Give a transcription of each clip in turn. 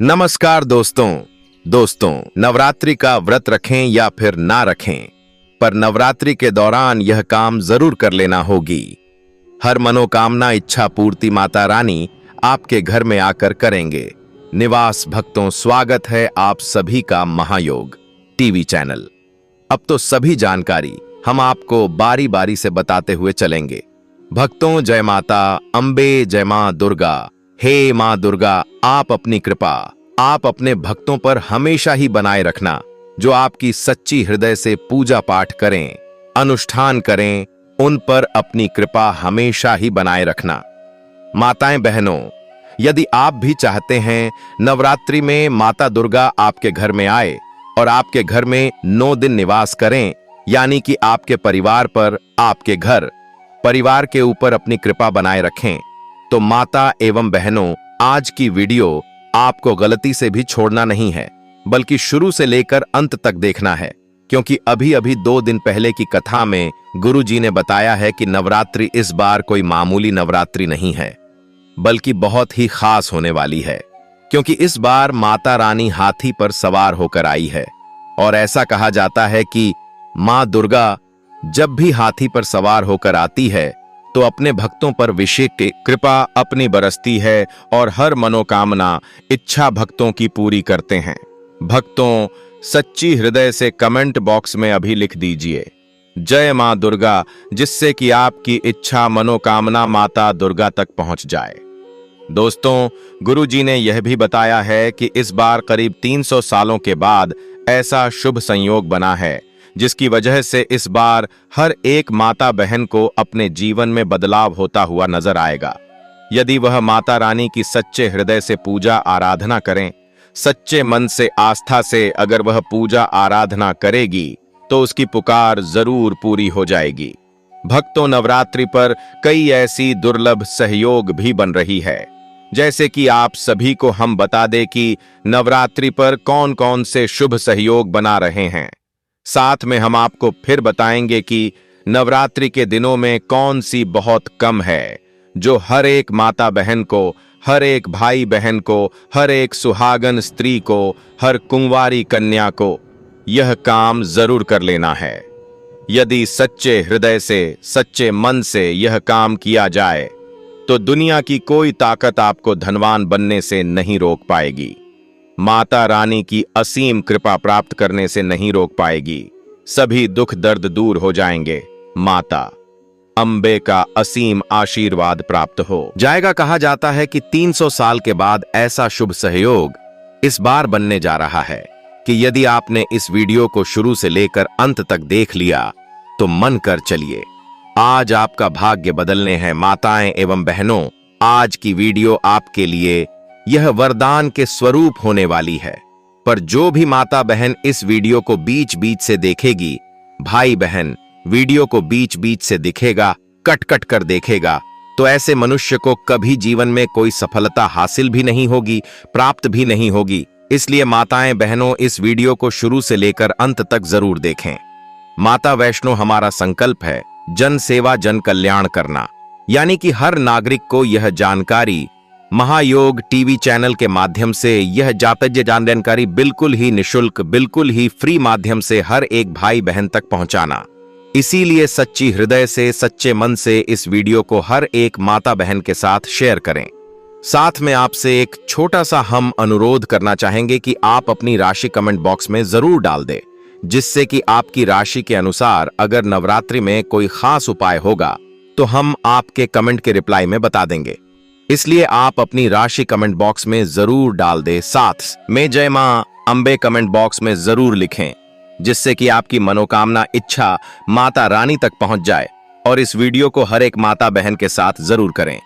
नमस्कार दोस्तों नवरात्रि का व्रत रखें या फिर ना रखें, पर नवरात्रि के दौरान यह काम जरूर कर लेना होगी। हर मनोकामना इच्छा पूर्ति माता रानी आपके घर में आकर करेंगे। निवास भक्तों, स्वागत है आप सभी का महायोग टीवी चैनल। अब तो सभी जानकारी हम आपको बारी बारी से बताते हुए चलेंगे। भक्तों, जय माता अंबे, जय मां दुर्गा। हे मां दुर्गा, आप अपनी कृपा आप अपने भक्तों पर हमेशा ही बनाए रखना, जो आपकी सच्ची हृदय से पूजा पाठ करें, अनुष्ठान करें, उन पर अपनी कृपा हमेशा ही बनाए रखना। माताएं बहनों, यदि आप भी चाहते हैं नवरात्रि में माता दुर्गा आपके घर में आए और आपके घर में 9 दिन निवास करें, यानी कि आपके परिवार पर, आपके घर परिवार के ऊपर अपनी कृपा बनाए रखें, तो माता एवं बहनों, आज की वीडियो आपको गलती से भी छोड़ना नहीं है, बल्कि शुरू से लेकर अंत तक देखना है, क्योंकि अभी अभी 2 दिन पहले की कथा में गुरुजी ने बताया है कि नवरात्रि इस बार कोई मामूली नवरात्रि नहीं है, बल्कि बहुत ही खास होने वाली है, क्योंकि इस बार माता रानी हाथी पर सवार होकर आई है। और ऐसा कहा जाता है कि मां दुर्गा जब भी हाथी पर सवार होकर आती है तो अपने भक्तों पर विशेष कृपा अपनी बरसती है और हर मनोकामना इच्छा भक्तों की पूरी करते हैं। भक्तों, सच्ची हृदय से कमेंट बॉक्स में अभी लिख दीजिए जय मां दुर्गा, जिससे कि आपकी इच्छा मनोकामना माता दुर्गा तक पहुंच जाए। दोस्तों, गुरुजी ने यह भी बताया है कि इस बार करीब 300 सालों के बाद ऐसा शुभ संयोग बना है, जिसकी वजह से इस बार हर एक माता बहन को अपने जीवन में बदलाव होता हुआ नजर आएगा। यदि वह माता रानी की सच्चे हृदय से पूजा आराधना करें, सच्चे मन से आस्था से अगर वह पूजा आराधना करेगी, तो उसकी पुकार जरूर पूरी हो जाएगी। भक्तों, नवरात्रि पर कई ऐसी दुर्लभ सहयोग भी बन रही है, जैसे कि आप सभी को हम बता दें कि नवरात्रि पर कौन कौन से शुभ सहयोग बना रहे हैं। साथ में हम आपको फिर बताएंगे कि नवरात्रि के दिनों में कौन सी बहुत कम है, जो हर एक माता बहन को, हर एक भाई बहन को, हर एक सुहागन स्त्री को, हर कुंवारी कन्या को यह काम जरूर कर लेना है। यदि सच्चे हृदय से, सच्चे मन से यह काम किया जाए, तो दुनिया की कोई ताकत आपको धनवान बनने से नहीं रोक पाएगी। माता रानी की असीम कृपा प्राप्त करने से नहीं रोक पाएगी। सभी दुख दर्द दूर हो जाएंगे। माता अंबे का असीम आशीर्वाद प्राप्त हो जाएगा। कहा जाता है कि 300 साल के बाद ऐसा शुभ सहयोग इस बार बनने जा रहा है कि यदि आपने इस वीडियो को शुरू से लेकर अंत तक देख लिया, तो मन कर चलिए, आज आपका भाग्य बदलने हैं। माताएं एवं बहनों, आज की वीडियो आपके लिए यह वरदान के स्वरूप होने वाली है। पर जो भी माता बहन इस वीडियो को बीच बीच से देखेगी, भाई बहन वीडियो को बीच बीच से दिखेगा, कट कट कर देखेगा, तो ऐसे मनुष्य को कभी जीवन में कोई सफलता हासिल भी नहीं होगी, प्राप्त भी नहीं होगी। इसलिए माताएं बहनों, इस वीडियो को शुरू से लेकर अंत तक जरूर देखें। माता वैष्णो, हमारा संकल्प है जन सेवा जन कल्याण करना, यानी कि हर नागरिक को यह जानकारी महायोग टीवी चैनल के माध्यम से, यह जानकारी बिल्कुल ही निशुल्क, बिल्कुल ही फ्री माध्यम से हर एक भाई बहन तक पहुंचाना। इसीलिए सच्ची हृदय से, सच्चे मन से इस वीडियो को हर एक माता बहन के साथ शेयर करें। साथ में आपसे एक छोटा सा हम अनुरोध करना चाहेंगे कि आप अपनी राशि कमेंट बॉक्स में जरूर डाल दें, जिससे कि आपकी राशि के अनुसार अगर नवरात्रि में कोई खास उपाय होगा, तो हम आपके कमेंट के रिप्लाई में बता देंगे। इसलिए आप अपनी राशि कमेंट बॉक्स में जरूर डाल दें। साथ में जय मां अंबे कमेंट बॉक्स में जरूर लिखें, जिससे कि आपकी मनोकामना इच्छा माता रानी तक पहुंच जाए। और इस वीडियो को हर एक माता बहन के साथ जरूर करें।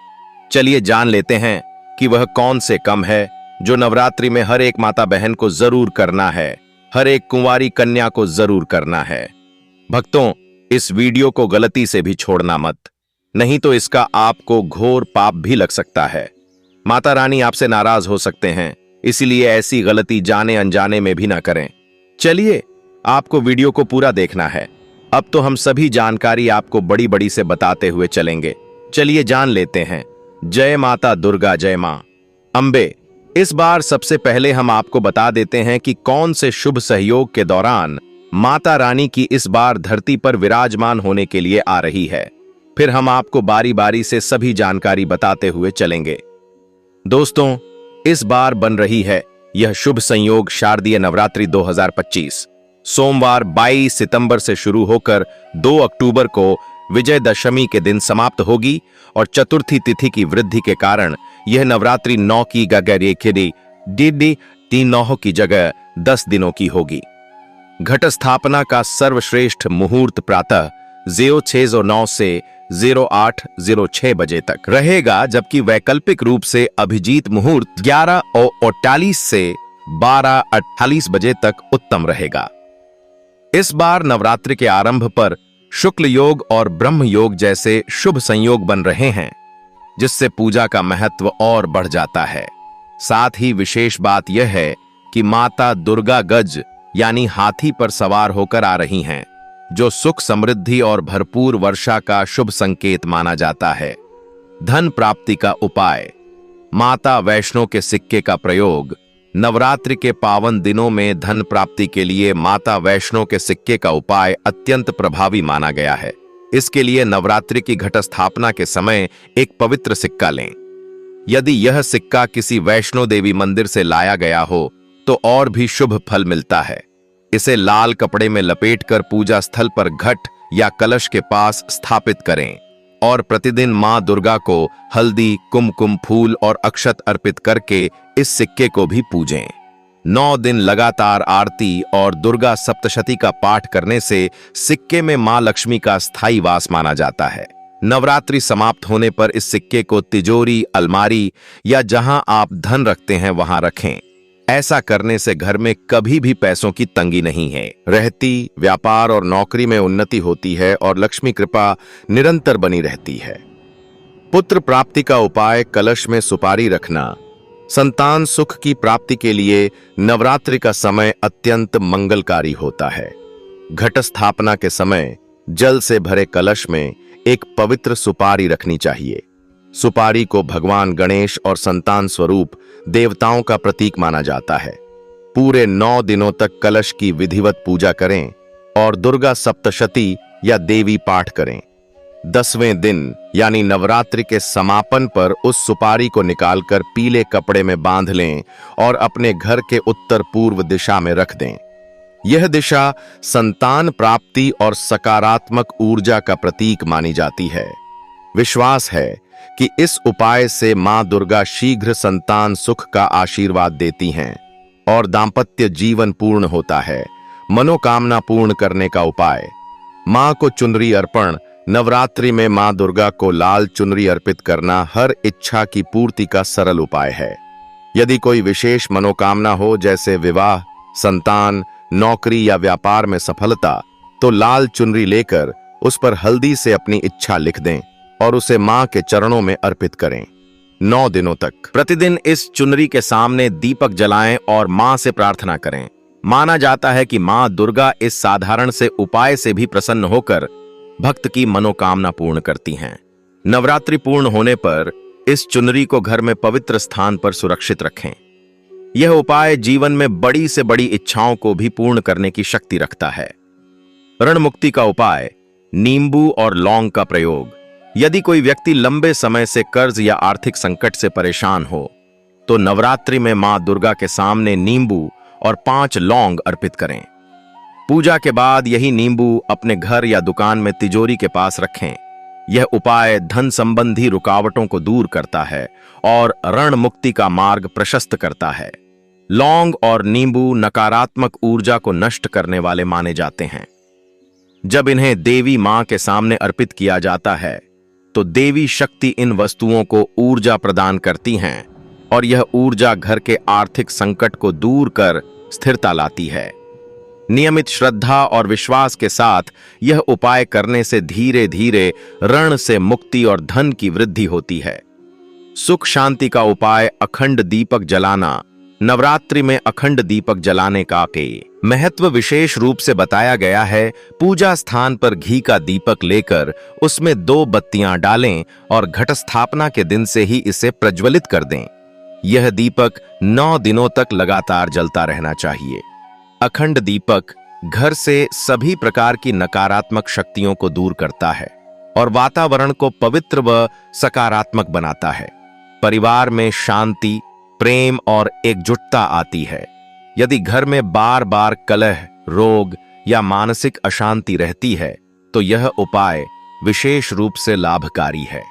चलिए जान लेते हैं कि वह कौन से कम है जो नवरात्रि में हर एक माता बहन को जरूर करना है, हर एक कुंवारी कन्या को जरूर करना है। भक्तों, इस वीडियो को गलती से भी छोड़ना मत, नहीं तो इसका आपको घोर पाप भी लग सकता है। माता रानी आपसे नाराज हो सकते हैं, इसीलिए ऐसी गलती जाने अनजाने में भी ना करें। चलिए, आपको वीडियो को पूरा देखना है। अब तो हम सभी जानकारी आपको बड़ी बड़ी से बताते हुए चलेंगे। चलिए जान लेते हैं। जय माता दुर्गा, जय मां अंबे। इस बार सबसे पहले हम आपको बता देते हैं कि कौन से शुभ सहयोग के दौरान माता रानी की इस बार धरती पर विराजमान होने के लिए आ रही है। फिर हम आपको बारी बारी से सभी जानकारी बताते हुए चलेंगे। दोस्तों, इस बार बन रही है यह शुभ संयोग शारदीय नवरात्रि 2025 सोमवार 22 सितंबर से शुरू होकर 2 अक्टूबर को विजयदशमी के दिन समाप्त होगी और चतुर्थी तिथि की वृद्धि के कारण यह नवरात्रि 9 की गगरेखिरी डिडी 3 की जगह 10 दिनों की होगी। घट स्थापना का सर्वश्रेष्ठ मुहूर्त प्रातः 0609 से 0806 बजे तक रहेगा, जबकि वैकल्पिक रूप से अभिजीत मुहूर्त 11:48 से 12:48 बजे तक उत्तम रहेगा। इस बार नवरात्रि के आरंभ पर शुक्ल योग और ब्रह्म योग जैसे शुभ संयोग बन रहे हैं, जिससे पूजा का महत्व और बढ़ जाता है। साथ ही विशेष बात यह है कि माता दुर्गा गज यानी हाथी पर सवार होकर आ रही हैं, जो सुख समृद्धि और भरपूर वर्षा का शुभ संकेत माना जाता है। धन प्राप्ति का उपाय। माता वैष्णो के सिक्के का प्रयोग। नवरात्रि के पावन दिनों में धन प्राप्ति के लिए माता वैष्णो के सिक्के का उपाय अत्यंत प्रभावी माना गया है। इसके लिए नवरात्रि की घट स्थापना के समय एक पवित्र सिक्का लें। यदि यह सिक्का किसी वैष्णो देवी मंदिर से लाया गया हो तो और भी शुभ फल मिलता है। इसे लाल कपड़े में लपेटकर पूजा स्थल पर घट या कलश के पास स्थापित करें और प्रतिदिन मां दुर्गा को हल्दी, कुमकुम, फूल और अक्षत अर्पित करके इस सिक्के को भी पूजें। 9 दिन लगातार आरती और दुर्गा सप्तशती का पाठ करने से सिक्के में मां लक्ष्मी का स्थायी वास माना जाता है। नवरात्रि समाप्त होने पर इस सिक्के को तिजोरी, अलमारी या जहां आप धन रखते हैं वहां रखें। ऐसा करने से घर में कभी भी पैसों की तंगी नहीं है रहती, व्यापार और नौकरी में उन्नति होती है और लक्ष्मी कृपा निरंतर बनी रहती है। पुत्र प्राप्ति का उपाय। कलश में सुपारी रखना। संतान सुख की प्राप्ति के लिए नवरात्रि का समय अत्यंत मंगलकारी होता है। घट स्थापना के समय जल से भरे कलश में एक पवित्र सुपारी रखनी चाहिए। सुपारी को भगवान गणेश और संतान स्वरूप देवताओं का प्रतीक माना जाता है। पूरे 9 दिनों तक कलश की विधिवत पूजा करें और दुर्गा सप्तशती या देवी पाठ करें। 10वें दिन यानी नवरात्रि के समापन पर उस सुपारी को निकालकर पीले कपड़े में बांध लें और अपने घर के उत्तर पूर्व दिशा में रख दें। यह दिशा संतान प्राप्ति और सकारात्मक ऊर्जा का प्रतीक मानी जाती है। विश्वास है कि इस उपाय से मां दुर्गा शीघ्र संतान सुख का आशीर्वाद देती हैं और दांपत्य जीवन पूर्ण होता है। मनोकामना पूर्ण करने का उपाय। मां को चुनरी अर्पण। नवरात्रि में मां दुर्गा को लाल चुनरी अर्पित करना हर इच्छा की पूर्ति का सरल उपाय है। यदि कोई विशेष मनोकामना हो, जैसे विवाह, संतान, नौकरी या व्यापार में सफलता, तो लाल चुनरी लेकर उस पर हल्दी से अपनी इच्छा लिख दें और उसे मां के चरणों में अर्पित करें। 9 दिनों तक प्रतिदिन इस चुनरी के सामने दीपक जलाएं और मां से प्रार्थना करें। माना जाता है कि मां दुर्गा इस साधारण से उपाय से भी प्रसन्न होकर भक्त की मनोकामना पूर्ण करती हैं। नवरात्रि पूर्ण होने पर इस चुनरी को घर में पवित्र स्थान पर सुरक्षित रखें। यह उपाय जीवन में बड़ी से बड़ी इच्छाओं को भी पूर्ण करने की शक्ति रखता है। ऋण मुक्ति का उपाय। नींबू और लौंग का प्रयोग। यदि कोई व्यक्ति लंबे समय से कर्ज या आर्थिक संकट से परेशान हो तो नवरात्रि में मां दुर्गा के सामने नींबू और 5 लौंग अर्पित करें। पूजा के बाद यही नींबू अपने घर या दुकान में तिजोरी के पास रखें। यह उपाय धन संबंधी रुकावटों को दूर करता है और ऋण मुक्ति का मार्ग प्रशस्त करता है। लौंग और नींबू नकारात्मक ऊर्जा को नष्ट करने वाले माने जाते हैं। जब इन्हें देवी मां के सामने अर्पित किया जाता है तो देवी शक्ति इन वस्तुओं को ऊर्जा प्रदान करती हैं और यह ऊर्जा घर के आर्थिक संकट को दूर कर स्थिरता लाती है। नियमित श्रद्धा और विश्वास के साथ यह उपाय करने से धीरे धीरे ऋण से मुक्ति और धन की वृद्धि होती है। सुख शांति का उपाय। अखंड दीपक जलाना। नवरात्रि में अखंड दीपक जलाने का महत्व विशेष रूप से बताया गया है। पूजा स्थान पर घी का दीपक लेकर उसमें 2 बत्तियां डालें और घट स्थापना के दिन से ही इसे प्रज्वलित कर दें। यह दीपक 9 दिनों तक लगातार जलता रहना चाहिए। अखंड दीपक घर से सभी प्रकार की नकारात्मक शक्तियों को दूर करता है और वातावरण को पवित्र व सकारात्मक बनाता है। परिवार में शांति, प्रेम और एकजुटता आती है। यदि घर में बार बार कलह, रोग या मानसिक अशांति रहती है तो यह उपाय विशेष रूप से लाभकारी है।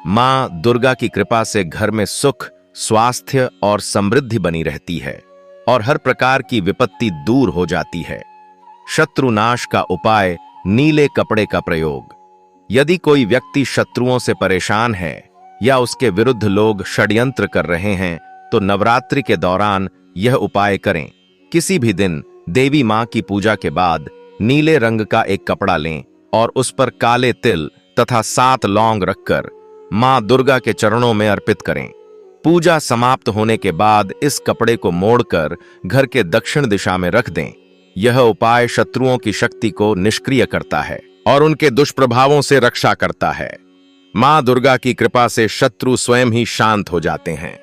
मां दुर्गा की कृपा से घर में सुख, स्वास्थ्य और समृद्धि बनी रहती है और हर प्रकार की विपत्ति दूर हो जाती है। शत्रुनाश का उपाय, नीले कपड़े का प्रयोग। यदि कोई व्यक्ति शत्रुओं से परेशान है या उसके विरुद्ध लोग षड्यंत्र कर रहे हैं तो नवरात्रि के दौरान यह उपाय करें। किसी भी दिन देवी मां की पूजा के बाद नीले रंग का एक कपड़ा लें और उस पर काले तिल तथा 7 लौंग रखकर मां दुर्गा के चरणों में अर्पित करें। पूजा समाप्त होने के बाद इस कपड़े को मोड़कर घर के दक्षिण दिशा में रख दें। यह उपाय शत्रुओं की शक्ति को निष्क्रिय करता है और उनके दुष्प्रभावों से रक्षा करता है। मां दुर्गा की कृपा से शत्रु स्वयं ही शांत हो जाते हैं।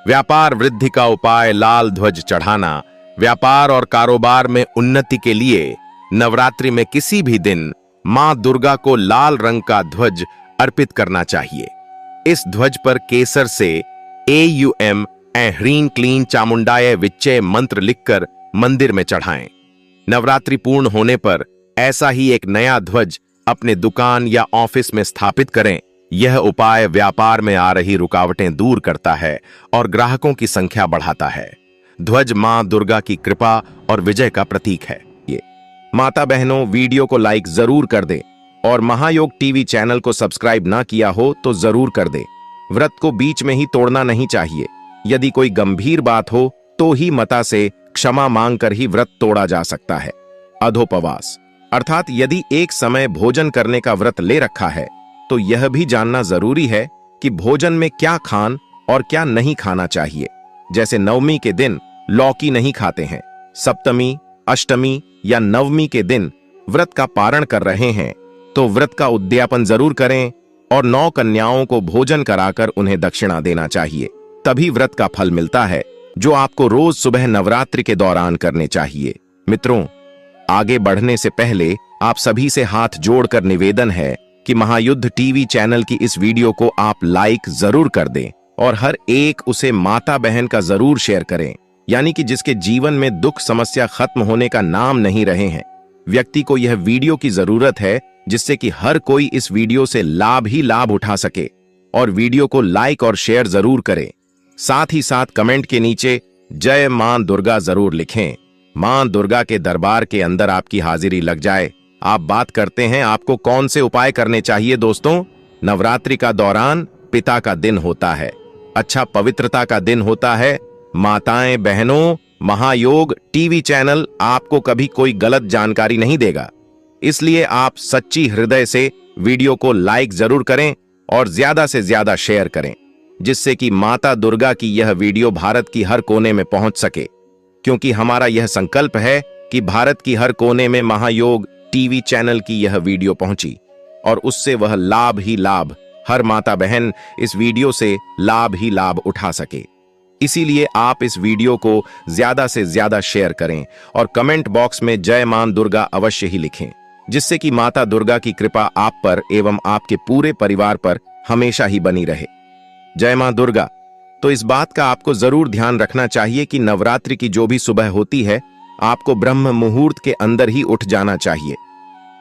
व्यापार वृद्धि का उपाय, लाल ध्वज चढ़ाना। व्यापार और कारोबार में उन्नति के लिए नवरात्रि में किसी भी दिन मां दुर्गा को लाल रंग का ध्वज अर्पित करना चाहिए। इस ध्वज पर केसर से AUM ह्रीं क्लीं चामुंडाय विच्चे मंत्र लिखकर मंदिर में चढ़ाएं। नवरात्रि पूर्ण होने पर ऐसा ही एक नया ध्वज अपने दुकान या ऑफिस में स्थापित करें। यह उपाय व्यापार में आ रही रुकावटें दूर करता है और ग्राहकों की संख्या बढ़ाता है। ध्वज मां दुर्गा की कृपा और विजय का प्रतीक है। ये माता बहनों, वीडियो को लाइक जरूर कर दें और महायोग टीवी चैनल को सब्सक्राइब ना किया हो तो जरूर कर दें। व्रत को बीच में ही तोड़ना नहीं चाहिए। यदि कोई गंभीर बात हो तो ही माता से क्षमा मांगकर ही व्रत तोड़ा जा सकता है। अधोपवास अर्थात यदि एक समय भोजन करने का व्रत ले रखा है तो यह भी जानना जरूरी है कि भोजन में क्या खान और क्या नहीं खाना चाहिए। जैसे नवमी के दिन लौकी नहीं खाते हैं, सप्तमी, अष्टमी या नवमी के दिन व्रत का पारण कर रहे हैं तो व्रत का उद्यापन जरूर करें और 9 कन्याओं को भोजन कराकर उन्हें दक्षिणा देना चाहिए। तभी व्रत का फल मिलता है जो आपको रोज सुबह नवरात्रि के दौरान करने चाहिए। मित्रों, आगे बढ़ने से पहले आप सभी से हाथ जोड़कर निवेदन है कि महायुद्ध टीवी चैनल की इस वीडियो को आप लाइक जरूर कर दें और हर एक उसे माता बहन का जरूर शेयर करें, यानी कि जिसके जीवन में दुख समस्या खत्म होने का नाम नहीं रहे हैं। व्यक्ति को यह वीडियो की जरूरत है जिससे कि हर कोई इस वीडियो से लाभ ही लाभ उठा सके और वीडियो को लाइक और शेयर जरूर करें। साथ ही साथ कमेंट के नीचे जय मां दुर्गा जरूर लिखें। मां दुर्गा के दरबार के अंदर आपकी हाजिरी लग जाए। आप बात करते हैं आपको कौन से उपाय करने चाहिए। दोस्तों, नवरात्रि का दौरान पिता का दिन होता है, अच्छा पवित्रता का दिन होता है। माताएं बहनों, महायोग टीवी चैनल आपको कभी कोई गलत जानकारी नहीं देगा, इसलिए आप सच्ची हृदय से वीडियो को लाइक जरूर करें और ज्यादा से ज्यादा शेयर करें, जिससे कि माता दुर्गा की यह वीडियो भारत की हर कोने में पहुंच सके। क्योंकि हमारा यह संकल्प है कि भारत की हर कोने में महायोग टीवी चैनल की यह वीडियो पहुंची और उससे वह लाभ ही लाभ, हर माता बहन इस वीडियो से लाभ ही लाभ उठा सके। इसीलिए आप इस वीडियो को ज्यादा से ज्यादा शेयर करें और कमेंट बॉक्स में जय मां दुर्गा अवश्य ही लिखें, जिससे कि माता दुर्गा की कृपा आप पर एवं आपके पूरे परिवार पर हमेशा ही बनी रहे। जय मां दुर्गा। तो इस बात का आपको जरूर ध्यान रखना चाहिए कि नवरात्रि की जो भी सुबह होती है आपको ब्रह्म मुहूर्त के अंदर ही उठ जाना चाहिए।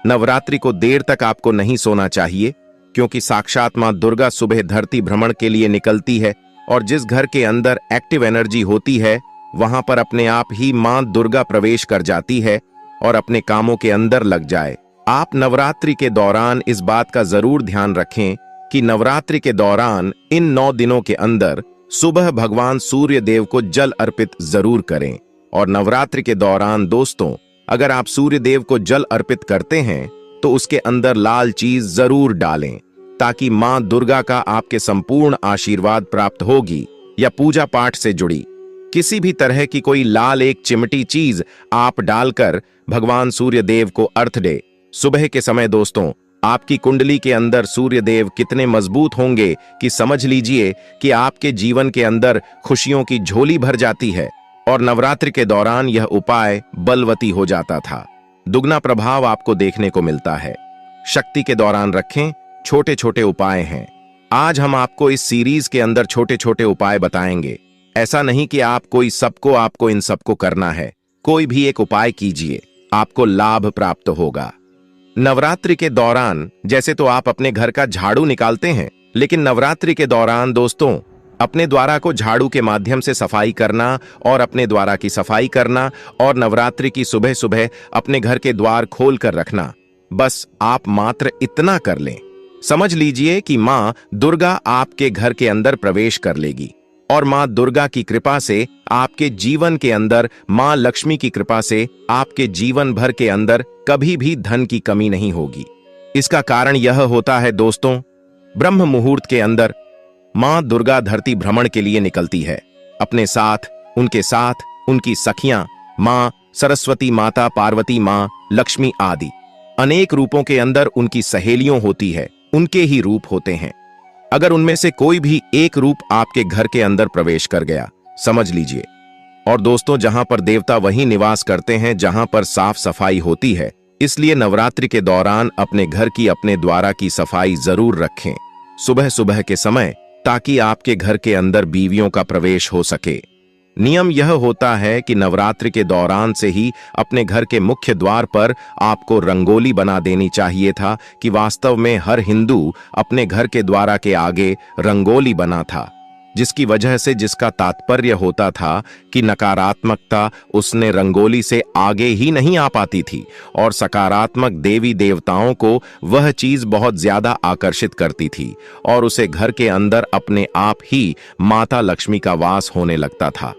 नवरात्रि को देर तक आपको नहीं सोना चाहिए, क्योंकि साक्षात मां दुर्गा सुबह धरती भ्रमण के लिए निकलती है और जिस घर के अंदर एक्टिव एनर्जी होती है वहां पर अपने आप ही मां दुर्गा प्रवेश कर जाती है और अपने कामों के अंदर लग जाए। आप नवरात्रि के दौरान इस बात का जरूर ध्यान रखें कि नवरात्रि के दौरान इन 9 दिनों के अंदर सुबह भगवान सूर्य देव को जल अर्पित जरूर करें। और नवरात्रि के दौरान दोस्तों, अगर आप सूर्य देव को जल अर्पित करते हैं तो उसके अंदर लाल चीज जरूर डालें, ताकि मां दुर्गा का आपके संपूर्ण आशीर्वाद प्राप्त होगी। या पूजा पाठ से जुड़ी किसी भी तरह की कोई लाल एक चिमटी चीज आप डालकर भगवान सूर्य देव को अर्घ दे। सुबह के समय दोस्तों आपकी कुंडली के अंदर सूर्य देव कितने मजबूत होंगे कि समझ लीजिए कि आपके जीवन के अंदर खुशियों की झोली भर जाती है। और नवरात्रि के दौरान यह उपाय बलवती हो जाता था। दुगना प्रभाव आपको देखने को मिलता है। शक्ति के दौरान रखें, छोटे छोटे उपाय हैं। आज हम आपको इस सीरीज के अंदर छोटे छोटे उपाय बताएंगे। ऐसा नहीं कि आपको इन सबको करना है। कोई भी एक उपाय कीजिए, आपको लाभ प्राप्त होगा। नवरात्रि के दौरान जैसे तो आप अपने घर का झाड़ू निकालते हैं, लेकिन नवरात्रि के दौरान दोस्तों अपने द्वारा को झाड़ू के माध्यम से सफाई करना और अपने द्वारा की सफाई करना और नवरात्रि की सुबह सुबह अपने घर के द्वार खोल कर रखना, बस आप मात्र इतना कर लें। समझ लीजिए कि मां दुर्गा आपके घर के अंदर प्रवेश कर लेगी और मां दुर्गा की कृपा से आपके जीवन के अंदर, मां लक्ष्मी की कृपा से आपके जीवन भर के अंदर कभी भी धन की कमी नहीं होगी। इसका कारण यह होता है दोस्तों, ब्रह्म मुहूर्त के अंदर मां दुर्गा धरती भ्रमण के लिए निकलती है। अपने साथ उनकी सखियां मां सरस्वती माता, पार्वती मां, लक्ष्मी आदि अनेक रूपों के अंदर उनकी सहेलियों होती है, उनके ही रूप होते हैं। अगर उनमें से कोई भी एक रूप आपके घर के अंदर प्रवेश कर गया, समझ लीजिए। और दोस्तों जहां पर देवता वहीं निवास करते हैं जहां पर साफ सफाई होती है। इसलिए नवरात्रि के दौरान अपने घर की, अपने द्वारा की सफाई जरूर रखें सुबह सुबह के समय, ताकि आपके घर के अंदर बीवियों का प्रवेश हो सके। नियम यह होता है कि नवरात्रि के दौरान से ही अपने घर के मुख्य द्वार पर आपको रंगोली बना देनी चाहिए था कि वास्तव में हर हिंदू अपने घर के द्वारा के आगे रंगोली बना था, जिसकी वजह से जिसका तात्पर्य होता था कि नकारात्मकता उसने रंगोली से आगे ही नहीं आ पाती थी और सकारात्मक देवी देवताओं को वह चीज बहुत ज्यादा आकर्षित करती थी और उसे घर के अंदर अपने आप ही माता लक्ष्मी का वास होने लगता था।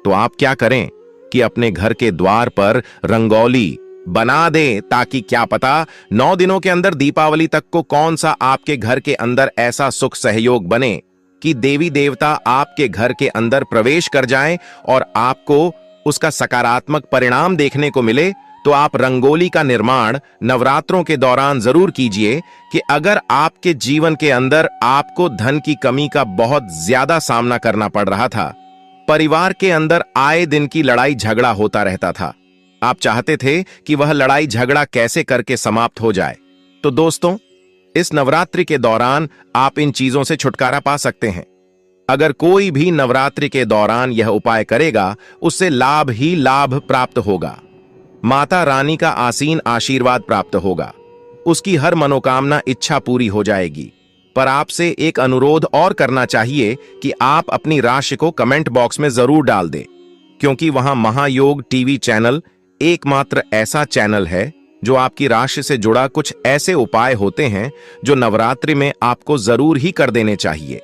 तो आप क्या करें कि अपने घर के द्वार पर रंगोली बना दें, ताकि क्या पता 9 दिनों के अंदर दीपावली तक को कौन सा आपके घर के अंदर ऐसा सुख सहयोग बने कि देवी देवता आपके घर के अंदर प्रवेश कर जाएं और आपको उसका सकारात्मक परिणाम देखने को मिले। तो आप रंगोली का निर्माण नवरात्रों के दौरान जरूर कीजिए कि अगर आपके जीवन के अंदर आपको धन की कमी का बहुत ज्यादा सामना करना पड़ रहा था, परिवार के अंदर आए दिन की लड़ाई झगड़ा होता रहता था, आप चाहते थे कि वह लड़ाई झगड़ा कैसे करके समाप्त हो जाए, तो दोस्तों इस नवरात्रि के दौरान आप इन चीजों से छुटकारा पा सकते हैं। अगर कोई भी नवरात्रि के दौरान यह उपाय करेगा, उससे लाभ ही लाभ प्राप्त होगा। माता रानी का आसीन आशीर्वाद प्राप्त होगा, उसकी हर मनोकामना इच्छा पूरी हो जाएगी। पर आपसे एक अनुरोध और करना चाहिए कि आप अपनी राशि को कमेंट बॉक्स में जरूर डाल दें, क्योंकि वहां महायोग टीवी चैनल एकमात्र ऐसा चैनल है जो आपकी राशि से जुड़ा कुछ ऐसे उपाय होते हैं जो नवरात्रि में आपको जरूर ही कर देने चाहिए,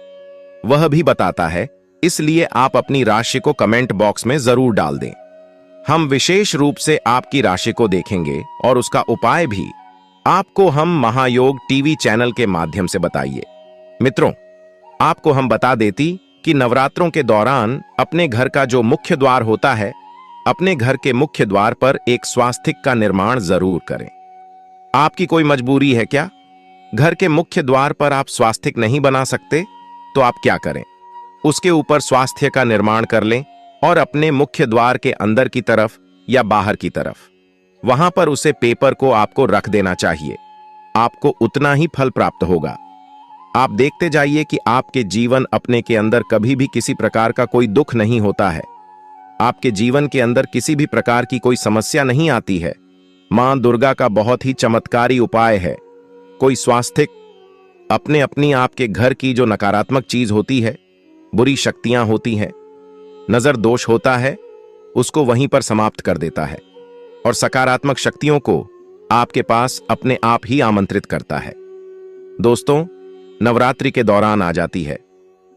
वह भी बताता है। इसलिए आप अपनी राशि को कमेंट बॉक्स में जरूर डाल दें। हम विशेष रूप से आपकी राशि को देखेंगे और उसका उपाय भी आपको हम महायोग टीवी चैनल के माध्यम से बताइए। मित्रों, आपको हम बता देती कि नवरात्रों के दौरान अपने घर का जो मुख्य द्वार होता है, अपने घर के मुख्य द्वार पर एक स्वास्तिक का निर्माण जरूर करें। आपकी कोई मजबूरी है क्या? घर के मुख्य द्वार पर आप स्वास्तिक नहीं बना सकते? तो आप क्या करें, उसके ऊपर स्वास्थ्य का निर्माण कर लें और अपने मुख्य द्वार के अंदर की तरफ या बाहर की तरफ वहां पर उसे पेपर को आपको रख देना चाहिए। आपको उतना ही फल प्राप्त होगा। आप देखते जाइए कि आपके जीवन अपने के अंदर कभी भी किसी प्रकार का कोई दुख नहीं होता है, आपके जीवन के अंदर किसी भी प्रकार की कोई समस्या नहीं आती है। मां दुर्गा का बहुत ही चमत्कारी उपाय है। कोई स्वास्थिक अपने अपनी आपके घर की जो नकारात्मक चीज होती है, बुरी शक्तियां होती हैं, नजर दोष होता है, उसको वहीं पर समाप्त कर देता है और सकारात्मक शक्तियों को आपके पास अपने आप ही आमंत्रित करता है। दोस्तों, नवरात्रि के दौरान आ जाती है,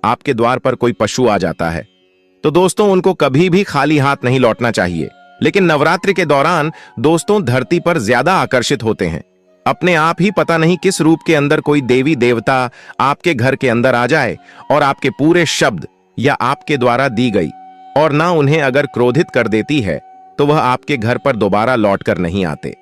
आपके द्वार पर कोई पशु आ जाता है, तो दोस्तों उनको कभी भी खाली हाथ नहीं लौटना चाहिए। लेकिन नवरात्रि के दौरान दोस्तों धरती पर ज्यादा आकर्षित होते हैं। अपने आप ही पता नहीं किस रूप के अंदर कोई देवी देवता आपके घर के अंदर आ जाए और आपके पूरे शब्द या आपके द्वारा दी गई और ना उन्हें अगर क्रोधित कर देती है तो वह आपके घर पर दोबारा लौटकर नहीं आते।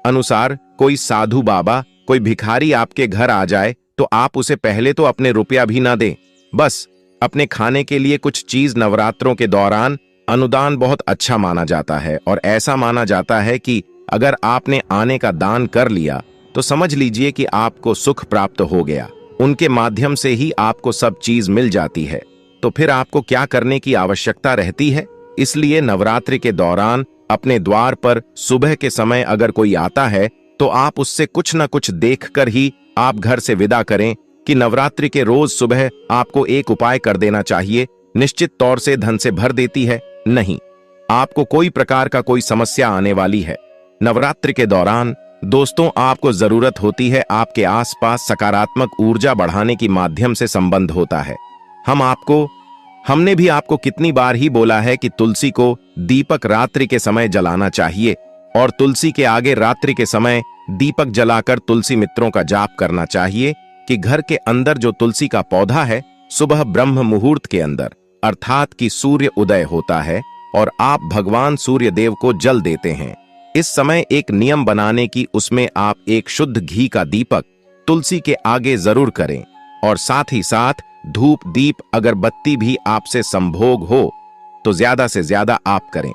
अनुसार कोई साधु बाबा कोई भिखारी आपके घर आ जाए तो आप उसे पहले तो अपने रुपया भी ना दें, बस अपने खाने के लिए कुछ चीज नवरात्रों के दौरान अनुदान बहुत अच्छा माना जाता है। और ऐसा माना जाता है कि अगर आपने आने का दान कर लिया तो समझ लीजिए कि आपको सुख प्राप्त हो गया, उनके माध्यम से ही आपको सब चीज मिल जाती है। तो फिर आपको क्या करने की आवश्यकता रहती है? इसलिए नवरात्रि के दौरान अपने द्वार पर सुबह के समय अगर कोई आता है तो आप उससे कुछ न कुछ देखकर ही आप घर से विदा करें कि नवरात्रि के रोज सुबह आपको एक उपाय कर देना चाहिए, निश्चित तौर से धन से भर देती है, नहीं आपको कोई प्रकार का कोई समस्या आने वाली है। नवरात्रि के दौरान दोस्तों आपको जरूरत होती है आपके आसपास सकारात्मक ऊर्जा बढ़ाने की माध्यम से संबंध होता है। हमने भी आपको कितनी बार ही बोला है कि तुलसी को दीपक रात्रि के समय जलाना चाहिए और तुलसी के आगे रात्रि के समय दीपक जलाकर तुलसी मित्रों का जाप करना चाहिए कि घर के अंदर जो तुलसी का पौधा है सुबह ब्रह्म मुहूर्त के अंदर अर्थात कि सूर्य उदय होता है और आप भगवान सूर्य देव को जल देते हैं। इस समय एक नियम बनाने की उसमें आप एक शुद्ध घी का दीपक तुलसी के आगे जरूर करें और साथ ही साथ धूप दीप अगरबत्ती भी आपसे संभोग हो तो ज्यादा से ज्यादा आप करें,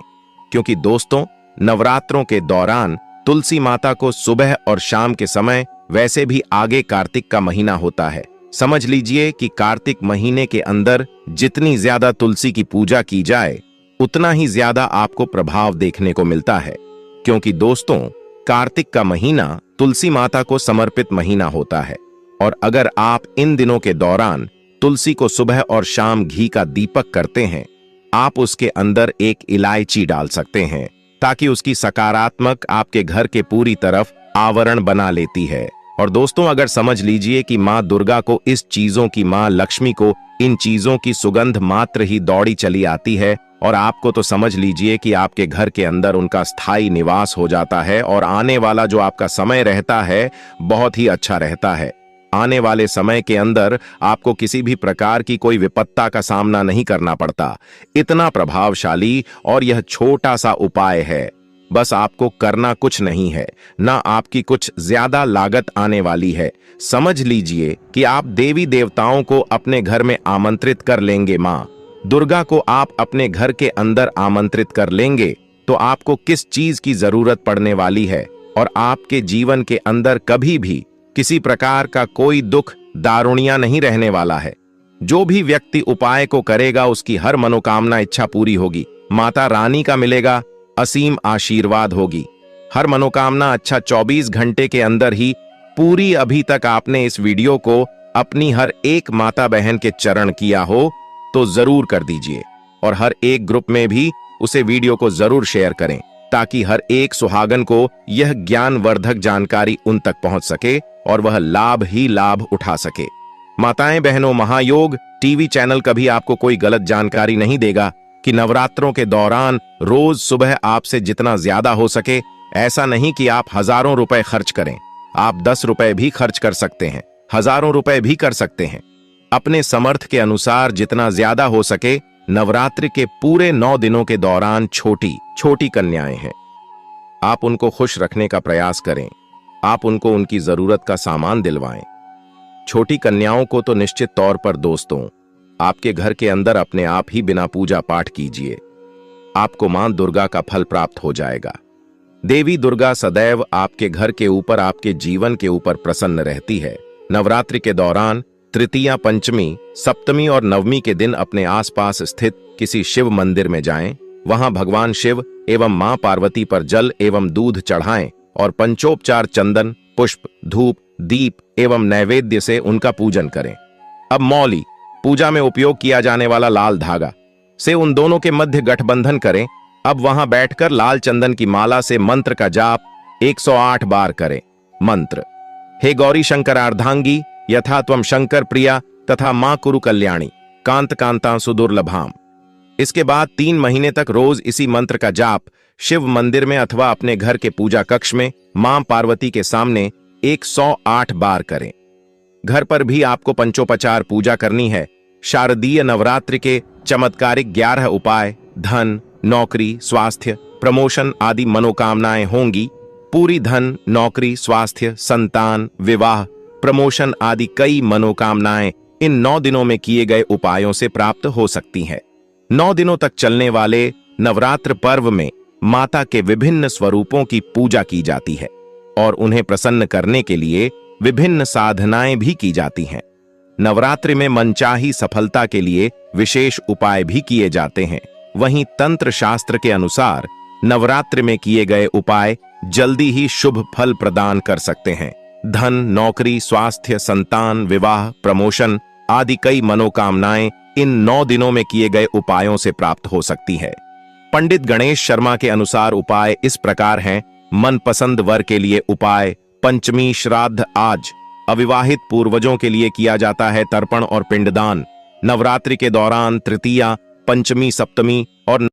क्योंकि दोस्तों नवरात्रों के दौरान तुलसी माता को सुबह और शाम के समय, वैसे भी आगे कार्तिक का महीना होता है, समझ लीजिए कि कार्तिक महीने के अंदर जितनी ज्यादा तुलसी की पूजा की जाए उतना ही ज्यादा आपको प्रभाव देखने को मिलता है। क्योंकि दोस्तों कार्तिक का महीना तुलसी माता को समर्पित महीना होता है और अगर आप इन दिनों के दौरान तुलसी को सुबह और शाम घी का दीपक करते हैं, आप उसके अंदर एक इलायची डाल सकते हैं ताकि उसकी सकारात्मक आपके घर के पूरी तरफ आवरण बना लेती है। और दोस्तों अगर समझ लीजिए कि माँ दुर्गा को, इस चीजों की माँ लक्ष्मी को इन चीजों की सुगंध मात्र ही दौड़ी चली आती है और आपको तो समझ लीजिए कि आपके घर के अंदर उनका स्थायी निवास हो जाता है और आने वाला जो आपका समय रहता है बहुत ही अच्छा रहता है। आने वाले समय के अंदर आपको किसी भी प्रकार की कोई विपत्ता का सामना नहीं करना पड़ता। इतना प्रभावशाली और यह छोटा सा उपाय है, बस आपको करना कुछ नहीं है, ना आपकी कुछ ज्यादा लागत आने वाली है। समझ लीजिए कि आप देवी देवताओं को अपने घर में आमंत्रित कर लेंगे, माँ दुर्गा को आप अपने घर के अंदर आमंत्रित कर लेंगे तो आपको किस चीज की जरूरत पड़ने वाली है और आपके जीवन के अंदर कभी भी किसी प्रकार का कोई दुख दारुणिया नहीं रहने वाला है। जो भी व्यक्ति उपाय को करेगा उसकी हर मनोकामना इच्छा पूरी होगी, माता रानी का मिलेगा असीम आशीर्वाद होगी, हर मनोकामना अच्छा 24 घंटे के अंदर ही पूरी। अभी तक आपने इस वीडियो को अपनी हर एक माता बहन के चरण किया हो तो जरूर कर दीजिए और हर एक ग्रुप में भी उसे वीडियो को जरूर शेयर करें ताकि हर एक सुहागन को यह ज्ञानवर्धक जानकारी उन तक पहुंच सके और वह लाभ ही लाभ उठा सके। माताएं बहनों, महायोग टीवी चैनल कभी आपको कोई गलत जानकारी नहीं देगा कि नवरात्रों के दौरान रोज सुबह आपसे जितना ज्यादा हो सके, ऐसा नहीं कि आप हजारों रुपए खर्च करें, आप 10 रुपए भी खर्च कर सकते हैं, हजारों रुपए भी कर सकते हैं। अपने समर्थ के अनुसार जितना ज्यादा हो सके। नवरात्रि के पूरे 9 दिनों के दौरान छोटी छोटी कन्याएं हैं, आप उनको खुश रखने का प्रयास करें, आप उनको उनकी जरूरत का सामान दिलवाएं। छोटी कन्याओं को तो निश्चित तौर पर दोस्तों आपके घर के अंदर अपने आप ही बिना पूजा पाठ कीजिए, आपको मां दुर्गा का फल प्राप्त हो जाएगा। देवी दुर्गा सदैव आपके घर के ऊपर, आपके जीवन के ऊपर प्रसन्न रहती है। नवरात्रि के दौरान तृतीया, पंचमी, सप्तमी और नवमी के दिन अपने आसपास स्थित किसी शिव मंदिर में जाएं, वहां भगवान शिव एवं मां पार्वती पर जल एवं दूध चढ़ाएं और पंचोपचार चंदन, पुष्प, धूप, दीप एवं नैवेद्य से उनका पूजन करें। अब मौली पूजा में उपयोग किया जाने वाला लाल धागा से उन दोनों के मध्य गठबंधन करें। अब वहां बैठकर लाल चंदन की माला से मंत्र का जाप 108 बार करें। मंत्र: हे गौरी शंकरार्धांगी यथा त्वम शंकर प्रिया तथा मां कुरु कल्याणी कांत कांता सुदुर्लभाम। इसके बाद 3 महीने तक रोज इसी मंत्र का जाप शिव मंदिर में अथवा अपने घर के पूजा कक्ष में मां पार्वती के सामने 108 बार करें। घर पर भी आपको पंचोपचार पूजा करनी है। शारदीय नवरात्रि के चमत्कारिक 11 उपाय धन, नौकरी, स्वास्थ्य, प्रमोशन आदि मनोकामनाएं होंगी। पूरी धन, नौकरी, स्वास्थ्य, संतान, विवाह, प्रमोशन आदि कई मनोकामनाएं इन 9 दिनों में किए गए उपायों से प्राप्त हो सकती हैं। 9 दिनों तक चलने वाले नवरात्र पर्व में माता के विभिन्न स्वरूपों की पूजा की जाती है और उन्हें प्रसन्न करने के लिए विभिन्न साधनाएं भी की जाती हैं। नवरात्रि में मनचाही सफलता के लिए विशेष उपाय भी किए जाते हैं। वहीं तंत्र शास्त्र के अनुसार नवरात्रि में किए गए उपाय जल्दी ही शुभ फल प्रदान कर सकते हैं। धन, नौकरी, स्वास्थ्य, संतान, विवाह, प्रमोशन आदि कई मनोकामनाएं इन 9 दिनों में किए गए उपायों से प्राप्त हो सकती है। पंडित गणेश शर्मा के अनुसार उपाय इस प्रकार हैं। मनपसंद वर के लिए उपाय: पंचमी श्राद्ध आज अविवाहित पूर्वजों के लिए किया जाता है तर्पण और पिंडदान। नवरात्रि के दौरान तृतीया, पंचमी, सप्तमी और